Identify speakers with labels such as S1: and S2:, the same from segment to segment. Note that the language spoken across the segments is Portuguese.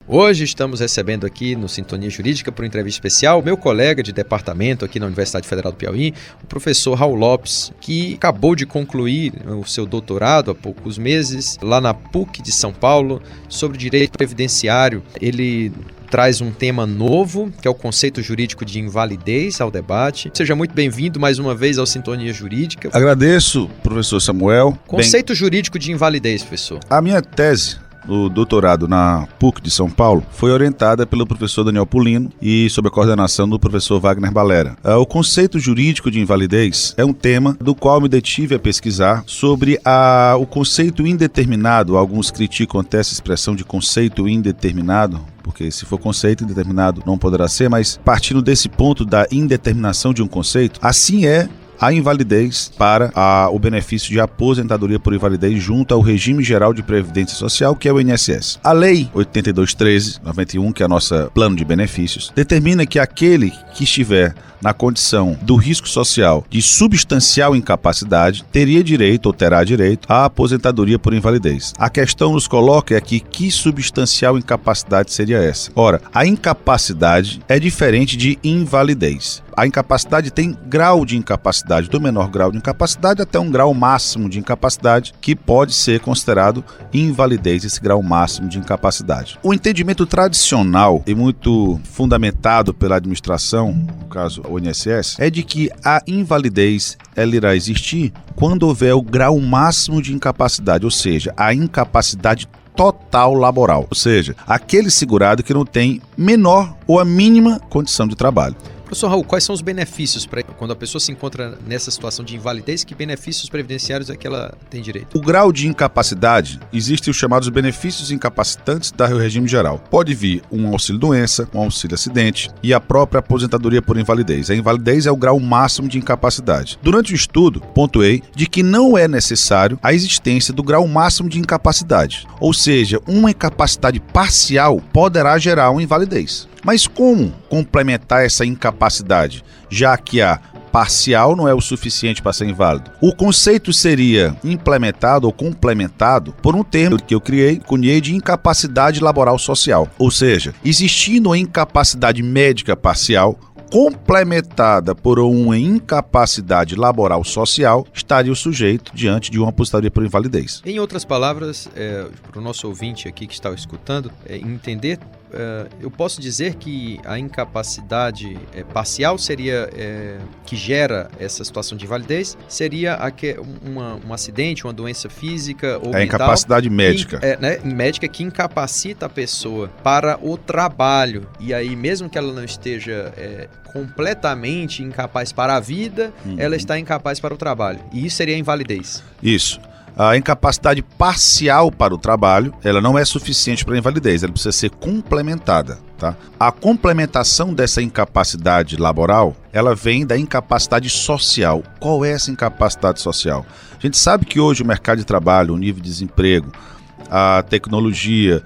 S1: Hoje estamos recebendo aqui no Sintonia Jurídica, por uma entrevista especial, meu colega de departamento aqui na Universidade Federal do Piauí, o professor Raul Lopes, que acabou de concluir o seu doutorado há poucos meses, lá na PUC de São Paulo, sobre direito previdenciário. Ele traz um tema novo, que é o conceito jurídico de invalidez ao debate. Seja muito bem-vindo mais uma vez ao Sintonia Jurídica.
S2: Agradeço, professor Samuel.
S1: Conceito jurídico de invalidez, professor.
S2: A minha tese no doutorado na PUC de São Paulo foi orientada pelo professor Daniel Pulino e sob a coordenação do professor Wagner Balera. O conceito jurídico de invalidez é um tema do qual me detive a pesquisar sobre o conceito indeterminado. Alguns criticam até essa expressão de conceito indeterminado, porque se for conceito indeterminado não poderá ser, mas partindo desse ponto da indeterminação de um conceito, assim é a invalidez para o benefício de aposentadoria por invalidez junto ao Regime Geral de Previdência Social, que é o INSS. A Lei 82.13/91, que é a nossa plano de benefícios, determina que aquele que estiver na condição do risco social de substancial incapacidade teria direito ou terá direito à aposentadoria por invalidez. A questão nos coloca aqui que substancial incapacidade seria essa. Ora, a incapacidade é diferente de invalidez. A incapacidade tem grau de incapacidade, do menor grau de incapacidade até um grau máximo de incapacidade, que pode ser considerado invalidez, esse grau máximo de incapacidade. O entendimento tradicional e muito fundamentado pela administração, no caso o INSS, é de que a invalidez ela irá existir quando houver o grau máximo de incapacidade, ou seja, a incapacidade total laboral, ou seja, aquele segurado que não tem menor ou a mínima condição de trabalho.
S1: Professor Raul, quais são os benefícios quando a pessoa se encontra nessa situação de invalidez? Que benefícios previdenciários é que ela tem direito?
S2: O grau de incapacidade, existem os chamados benefícios incapacitantes do regime geral. Pode vir um auxílio-doença, um auxílio-acidente e a própria aposentadoria por invalidez. A invalidez é o grau máximo de incapacidade. Durante o estudo, pontuei de que não é necessário a existência do grau máximo de incapacidade. Ou seja, uma incapacidade parcial poderá gerar uma invalidez. Mas como complementar essa incapacidade, já que a parcial não é o suficiente para ser inválido? O conceito seria implementado ou complementado por um termo que eu cunhei de incapacidade laboral social. Ou seja, existindo a incapacidade médica parcial, complementada por uma incapacidade laboral social, estaria o sujeito diante de uma aposentadoria por invalidez.
S1: Em outras palavras, para o nosso ouvinte aqui que está escutando, entender, eu posso dizer que a incapacidade parcial seria, que gera essa situação de invalidez, seria um acidente, uma doença física ou mental.
S2: Incapacidade médica.
S1: Médica que incapacita a pessoa para o trabalho. E aí, mesmo que ela não esteja completamente incapaz para a vida, ela está incapaz para o trabalho. E isso seria a invalidez.
S2: Isso. A incapacidade parcial para o trabalho, ela não é suficiente para a invalidez, ela precisa ser complementada, tá? A complementação dessa incapacidade laboral, ela vem da incapacidade social. Qual é essa incapacidade social? A gente sabe que hoje o mercado de trabalho, o nível de desemprego, a tecnologia,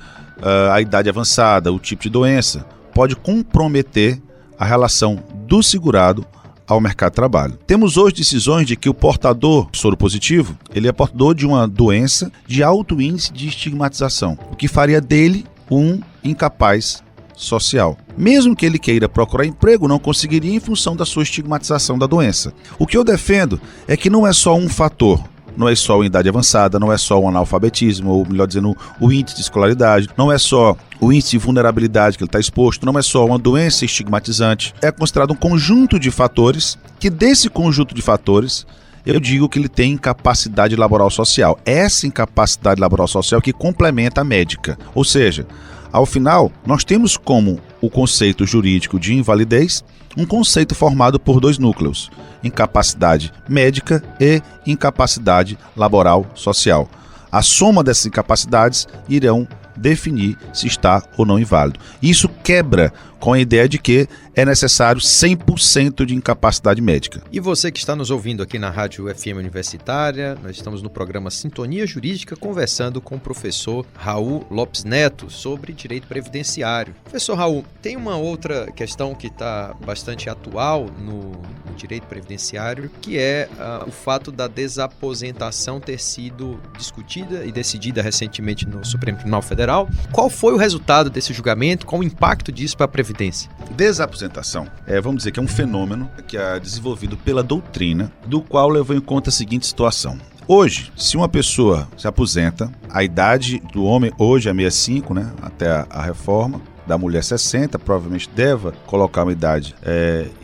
S2: a idade avançada, o tipo de doença, pode comprometer a relação do segurado ao mercado de trabalho. Temos hoje decisões de que o portador soro positivo, ele é portador de uma doença de alto índice de estigmatização, o que faria dele um incapaz social. Mesmo que ele queira procurar emprego, não conseguiria em função da sua estigmatização da doença. O que eu defendo é que não é só um fator. Não é só a idade avançada, não é só o analfabetismo, ou melhor dizendo, o índice de escolaridade, não é só o índice de vulnerabilidade que ele está exposto, não é só uma doença estigmatizante. É considerado um conjunto de fatores, que desse conjunto de fatores, eu digo que ele tem incapacidade laboral social. Essa incapacidade laboral social que complementa a médica. Ou seja, ao final, nós temos como o conceito jurídico de invalidez um conceito formado por dois núcleos: incapacidade médica e incapacidade laboral social. A soma dessas incapacidades irão definir se está ou não inválido. Isso quebra com a ideia de que é necessário 100% de incapacidade médica.
S1: E você que está nos ouvindo aqui na Rádio FM Universitária, nós estamos no programa Sintonia Jurídica conversando com o professor Raul Lopes Neto sobre direito previdenciário. Professor Raul, tem uma outra questão que está bastante atual no direito previdenciário, que é o fato da desaposentação ter sido discutida e decidida recentemente no Supremo Tribunal Federal, Federal. Qual foi o resultado desse julgamento? Qual o impacto disso para a Previdência?
S2: Desaposentação, vamos dizer que é um fenômeno que é desenvolvido pela doutrina, do qual levou em conta a seguinte situação. Hoje, se uma pessoa se aposenta, a idade do homem hoje é 65, né, até a reforma, da mulher 60, provavelmente deva colocar uma idade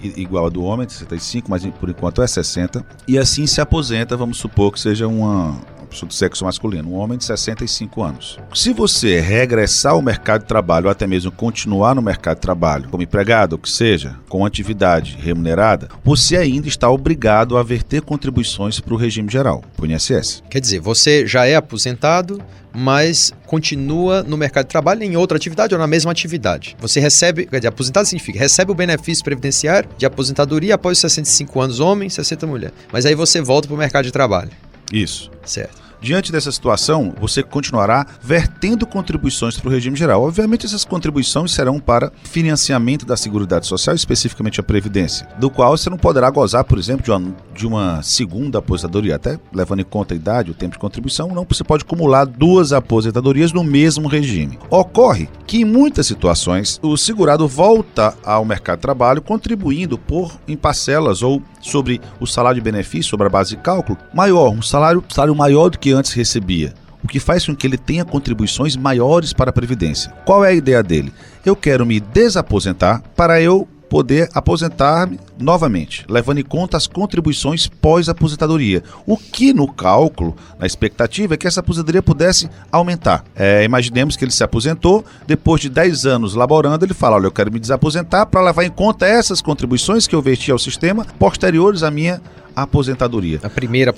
S2: igual a do homem, 65, mas por enquanto é 60, e assim se aposenta, vamos supor que seja uma pessoa do sexo masculino, um homem de 65 anos. Se você regressar ao mercado de trabalho, ou até mesmo continuar no mercado de trabalho, como empregado, ou que seja, com atividade remunerada, você ainda está obrigado a verter contribuições para o regime geral, para o INSS.
S1: Quer dizer, você já é aposentado, mas continua no mercado de trabalho em outra atividade ou na mesma atividade. Você recebe, quer dizer, aposentado significa, recebe o benefício previdenciário de aposentadoria após 65 anos homem, 60 mulher. Mas aí você volta para o mercado de trabalho.
S2: Isso.
S1: Certo.
S2: Diante dessa situação, você continuará vertendo contribuições para o regime geral. Obviamente, essas contribuições serão para financiamento da Seguridade Social, especificamente a Previdência, do qual você não poderá gozar, por exemplo, de uma segunda aposentadoria, até levando em conta a idade, o tempo de contribuição, não, você pode acumular duas aposentadorias no mesmo regime. Ocorre que, em muitas situações, o segurado volta ao mercado de trabalho contribuindo em parcelas ou sobre o salário de benefício, sobre a base de cálculo, maior, um salário maior do que antes recebia, o que faz com que ele tenha contribuições maiores para a Previdência. Qual é a ideia dele? Eu quero me desaposentar para eu poder aposentar-me novamente, levando em conta as contribuições pós-aposentadoria, o que no cálculo, na expectativa, é que essa aposentadoria pudesse aumentar. Imaginemos que ele se aposentou, depois de 10 anos laborando, ele fala, olha, eu quero me desaposentar para levar em conta essas contribuições que eu verti ao sistema posteriores à minha aposentadoria.
S1: A primeira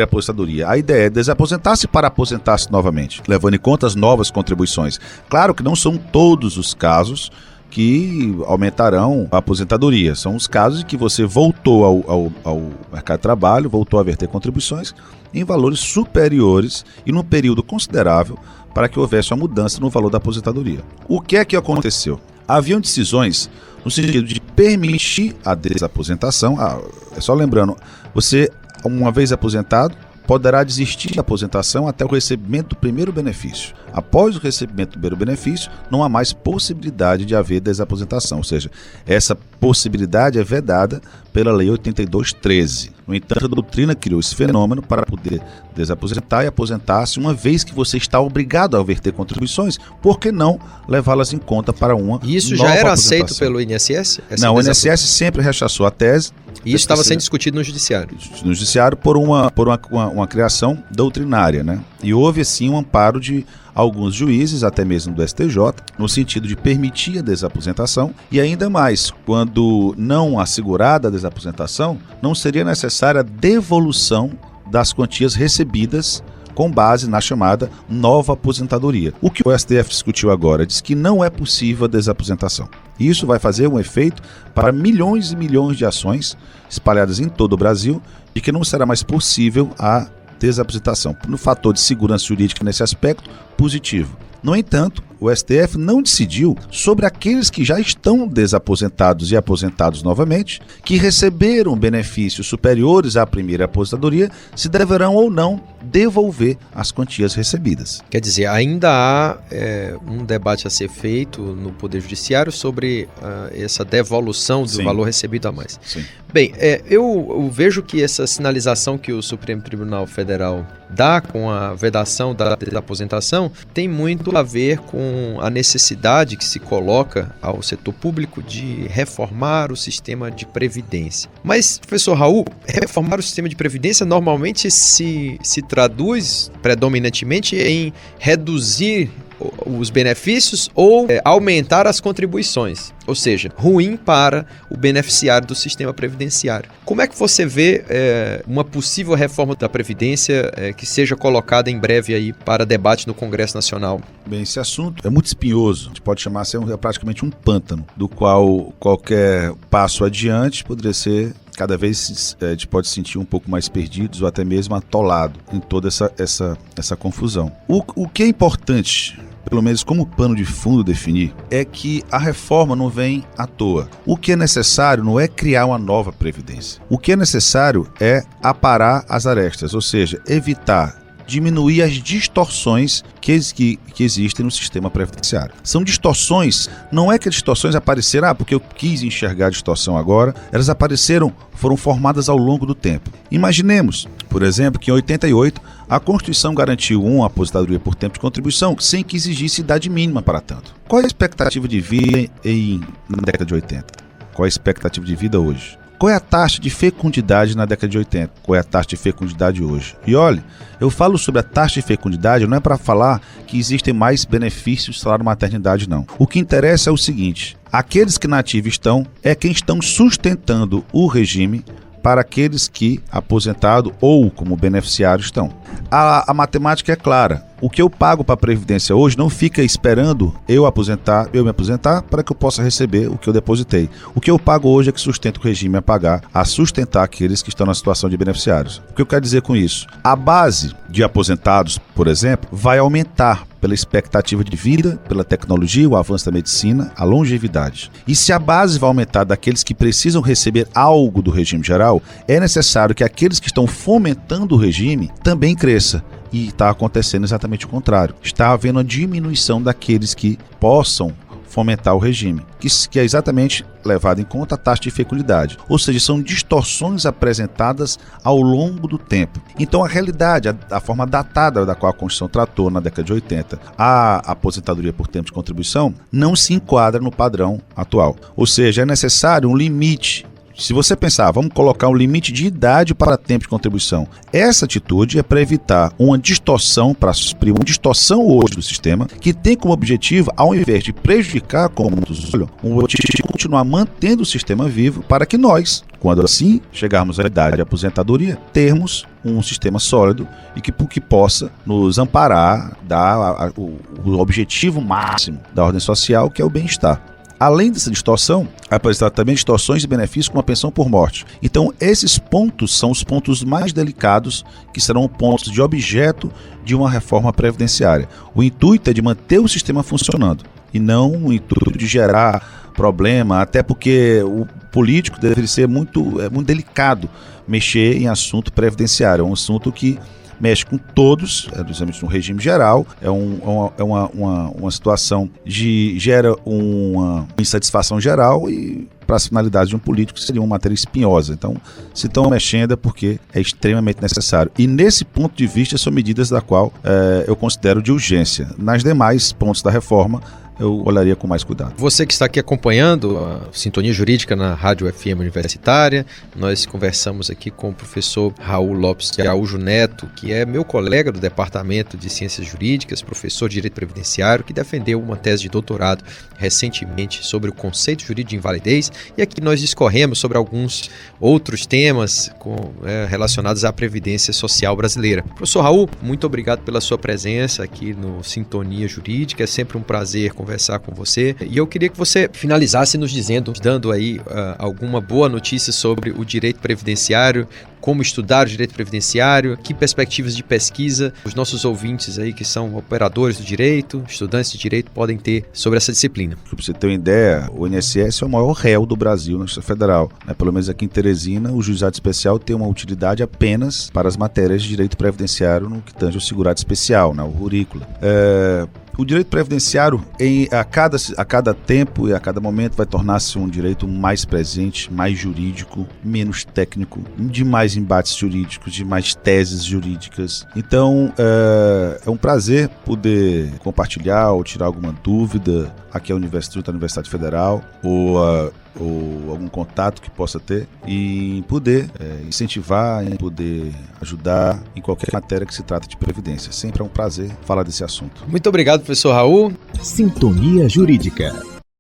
S1: aposentadoria.
S2: A ideia é desaposentar-se para aposentar-se novamente, levando em conta as novas contribuições. Claro que não são todos os casos que aumentarão a aposentadoria. São os casos em que você voltou ao mercado de trabalho, voltou a verter contribuições em valores superiores e num período considerável para que houvesse uma mudança no valor da aposentadoria. O que é que aconteceu? Haviam decisões no sentido de permitir a desaposentação. Só lembrando, você, uma vez aposentado, poderá desistir da aposentação até o recebimento do primeiro benefício. Após o recebimento do primeiro benefício, não há mais possibilidade de haver desaposentação, ou seja, essa possibilidade é vedada pela Lei 8213. No entanto, a doutrina criou esse fenômeno para poder desaposentar e aposentar-se, uma vez que você está obrigado a verter contribuições, por que não levá-las em conta para uma
S1: E isso já era aceito pelo INSS?
S2: Não, o INSS sempre rechaçou a tese.
S1: E isso estava sendo discutido no Judiciário?
S2: No Judiciário por uma criação doutrinária, né? E houve, assim, um amparo de alguns juízes, até mesmo do STJ, no sentido de permitir a desaposentação e ainda mais, quando não assegurada a desaposentação, não seria necessária a devolução das quantias recebidas com base na chamada nova aposentadoria. O que o STF discutiu agora diz que não é possível a desaposentação. Isso vai fazer um efeito para milhões e milhões de ações espalhadas em todo o Brasil e que não será mais possível a desaposentação. No fator de segurança jurídica nesse aspecto, positivo. No entanto, o STF não decidiu sobre aqueles que já estão desaposentados e aposentados novamente, que receberam benefícios superiores à primeira aposentadoria, se deverão ou não devolver as quantias recebidas.
S1: Quer dizer, ainda há um debate a ser feito no Poder Judiciário sobre essa devolução do valor recebido a mais.
S2: Sim.
S1: Bem, eu vejo que essa sinalização que o Supremo Tribunal Federal dá com a vedação da desaposentação tem muito a ver com a necessidade que se coloca ao setor público de reformar o sistema de previdência. Mas, professor Raul, reformar o sistema de previdência normalmente se traduz predominantemente em reduzir os benefícios ou aumentar as contribuições, ou seja, ruim para o beneficiário do sistema previdenciário. Como é que você vê uma possível reforma da Previdência que seja colocada em breve aí para debate no Congresso Nacional?
S2: Bem, esse assunto é muito espinhoso, a gente pode chamar assim, praticamente um pântano, do qual qualquer passo adiante poderia ser... Cada vez a gente pode se sentir um pouco mais perdidos ou até mesmo atolado em toda essa confusão. O que é importante, pelo menos como pano de fundo definir, é que a reforma não vem à toa. O que é necessário não é criar uma nova previdência. O que é necessário é aparar as arestas, ou seja, evitar diminuir as distorções que existem no sistema previdenciário. São distorções, não é que as distorções apareceram porque eu quis enxergar a distorção agora, elas foram formadas ao longo do tempo. Imaginemos, por exemplo, que em 88 a Constituição garantiu uma aposentadoria por tempo de contribuição sem que exigisse idade mínima para tanto. Qual é a expectativa de vida na década de 80? Qual é a expectativa de vida hoje? Qual é a taxa de fecundidade na década de 80? Qual é a taxa de fecundidade hoje? E olha, eu falo sobre a taxa de fecundidade não é para falar que existem mais benefícios do salário maternidade, não. O que interessa é o seguinte, aqueles que na ativa estão é quem estão sustentando o regime para aqueles que, aposentado ou como beneficiário, estão. A matemática é clara. O que eu pago para a Previdência hoje não fica esperando eu me aposentar para que eu possa receber o que eu depositei. O que eu pago hoje é que sustenta o regime a sustentar aqueles que estão na situação de beneficiários. O que eu quero dizer com isso? A base de aposentados, por exemplo, vai aumentar pela expectativa de vida, pela tecnologia, o avanço da medicina, a longevidade. E se a base vai aumentar daqueles que precisam receber algo do regime geral, é necessário que aqueles que estão fomentando o regime também cresça. E está acontecendo exatamente o contrário. Está havendo uma diminuição daqueles que possam fomentar o regime, que é exatamente levado em conta a taxa de fecundidade. Ou seja, são distorções apresentadas ao longo do tempo. Então a realidade, a forma datada da qual a Constituição tratou na década de 80, a aposentadoria por tempo de contribuição, não se enquadra no padrão atual. Ou seja, é necessário um limite. Se você pensar, vamos colocar um limite de idade para tempo de contribuição. Essa atitude é para evitar uma distorção, para suprir uma distorção hoje do sistema, que tem como objetivo, ao invés de prejudicar, como muitos olham, um objetivo de continuar mantendo o sistema vivo para que nós, quando assim chegarmos à idade de aposentadoria, termos um sistema sólido e que possa nos amparar, dar o objetivo máximo da ordem social, que é o bem-estar. Além dessa distorção, apresentar também distorções de benefícios com a pensão por morte. Então, esses pontos são os pontos mais delicados, que serão pontos de objeto de uma reforma previdenciária. O intuito é de manter o sistema funcionando e não o intuito de gerar problema, até porque o político deveria ser muito delicado mexer em assunto previdenciário. É um assunto que mexe com todos, principalmente no regime geral, é uma situação que gera uma insatisfação geral e, para as finalidades de um político, seria uma matéria espinhosa. Então, se estão mexendo é porque é extremamente necessário. E nesse ponto de vista, são medidas da qual eu considero de urgência. Nas demais pontos da reforma, eu olharia com mais cuidado.
S1: Você que está aqui acompanhando a Sintonia Jurídica na Rádio FM Universitária, nós conversamos aqui com o professor Raul Lopes de Araújo Neto, que é meu colega do Departamento de Ciências Jurídicas, professor de Direito Previdenciário, que defendeu uma tese de doutorado recentemente sobre o conceito jurídico de invalidez, e aqui nós discorremos sobre alguns outros temas relacionados à Previdência Social brasileira. Professor Raul, muito obrigado pela sua presença aqui no Sintonia Jurídica, é sempre um prazer conversar com você, e eu queria que você finalizasse nos dando aí alguma boa notícia sobre o direito previdenciário, como estudar o direito previdenciário, que perspectivas de pesquisa os nossos ouvintes aí que são operadores do direito, estudantes de direito, podem ter sobre essa disciplina.
S2: Para você ter uma ideia, o INSS é o maior réu do Brasil na Justiça Federal. Pelo menos aqui em Teresina, o juizado especial tem uma utilidade apenas para as matérias de direito previdenciário no que tange ao segurado especial, o rurículo. O direito previdenciário, a cada tempo e a cada momento, vai tornar-se um direito mais presente, mais jurídico, menos técnico, de mais embates jurídicos, de mais teses jurídicas. Então, é um prazer poder compartilhar ou tirar alguma dúvida aqui à Universidade Federal ou algum contato que possa ter e poder incentivar, em poder ajudar em qualquer matéria que se trata de previdência. Sempre é um prazer falar desse assunto.
S1: Muito obrigado, professor Raul.
S3: Sintonia Jurídica.